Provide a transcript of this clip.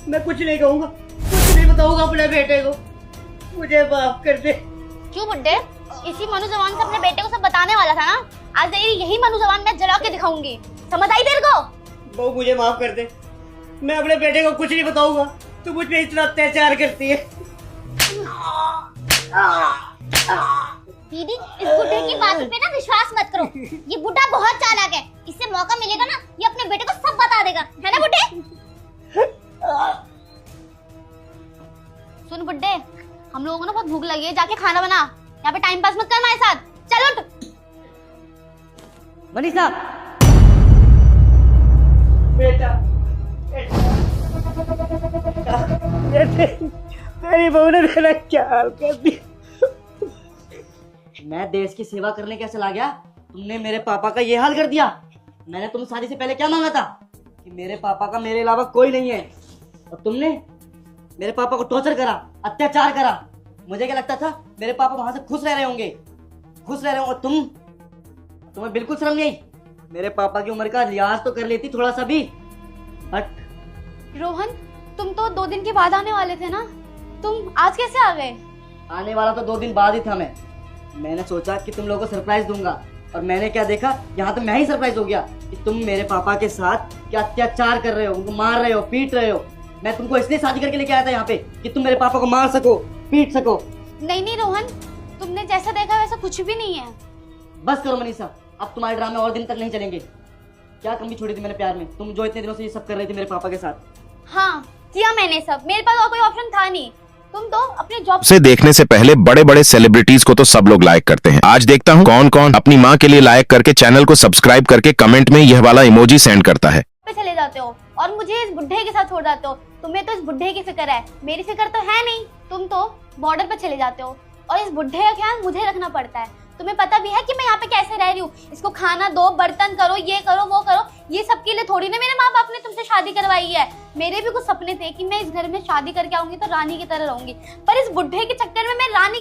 मैं कुछ नहीं कहूँगा, कुछ नहीं बताऊंगा अपने बेटे को, मुझे माफ कर दे। क्यों बुड्ढे, इसी मनु जबान से अपने बेटे को सब बताने वाला था ना। आज तेरी यही मनु जबान मैं जला के दिखाऊंगी, समझ आई तेरे को? बहू मुझे माफ कर दे, मैं अपने बेटे को कुछ नहीं बताऊंगा। तू मुझ पे इतना अत्याचार करती है। दीदी, इस बुड्ढे की बात पे ना विश्वास मत करो, ये बुड्ढा बहुत चालाक है। इससे मौका मिलेगा ना, ये अपने बेटे को सब बता देगा, है ना बुड्ढे? सुन बुड्ढे, हम लोगों को ना बहुत भूख लगी है, जाके खाना बना। यहाँ पे टाइम पास मत कर हमारे साथ, चलो। मनीषा, बेटा, तेरी बहू ने मेरा क्या हाल कर दिया। मैं देश की सेवा करने क्या चला गया, तुमने मेरे पापा का ये हाल कर दिया। मैंने तुम शादी से पहले क्या मांगा था कि मेरे पापा का मेरे अलावा कोई नहीं है, और तुमने मेरे पापा को टॉर्चर करा, अत्याचार करा। मुझे क्या लगता था मेरे पापा वहां से खुश रह रहे होंगे, खुश रह रहे होंगे। तुम्हें बिल्कुल शर्म नहीं आई। मेरे पापा की उम्र का लिहाज तो कर लेती थोड़ा सा भी। हट। रोहन, तुम तो 2 दिन के बाद आने वाले थे ना, तुम आज कैसे आ गए? आने वाला तो 2 दिन बाद ही था। मैंने सोचा कि तुम लोगों को सरप्राइज दूंगा, और मैंने क्या देखा, यहाँ तो मैं ही सरप्राइज हो गया कि तुम मेरे पापा के साथ क्या अत्याचार कर रहे हो, उनको मार रहे हो, पीट रहे हो। मैं तुमको इसलिए शादी करके लेके आया था यहाँ पे कि तुम मेरे पापा को मार सको, पीट सको। नहीं रोहन, तुमने जैसा देखा वैसा कुछ भी नहीं है। बस करो मनीषा, अब तुम्हारे ड्रामे और दिन तक नहीं चलेंगे। क्या कमी छोड़ी थी मैंने प्यार में, तुम जो इतने दिनों से ये सब कर रही थी मेरे पापा के साथ। हाँ किया मैंने सब, मेरे पास और कोई ऑप्शन था नहीं। तुम तो अपने जॉब से देखने से पहले बड़े बड़े सेलिब्रिटीज को तो सब लोग लाइक करते हैं। आज देखता हूँ कौन कौन अपनी माँ के लिए लाइक करके चैनल को सब्सक्राइब करके कमेंट में यह वाला इमोजी सेंड करता है। पे चले जाते हो और मुझे इस बुड्ढे के साथ छोड़ जाते हो। तुम्हें तो इस बुड्ढे की फिक्र है, मेरी फिक्र तो है नहीं। तुम तो बॉर्डर पे चले जाते हो और इस बुड्ढे का ख्याल मुझे रखना पड़ता है। तुम्हें पता भी है कि मैं यहाँ पे कैसे रह रही हूँ। इसको खाना दो, बर्तन करो, ये करो, वो करो। ये सबके लिए थोड़ी ना मेरे माँ बाप ने तुमसे शादी करवाई है। मेरे भी कुछ सपने थे कि मैं इस घर में शादी करके आऊंगी तो रानी की तरह रहूंगी, पर इस बुड्ढे के चक्कर में मैं रानी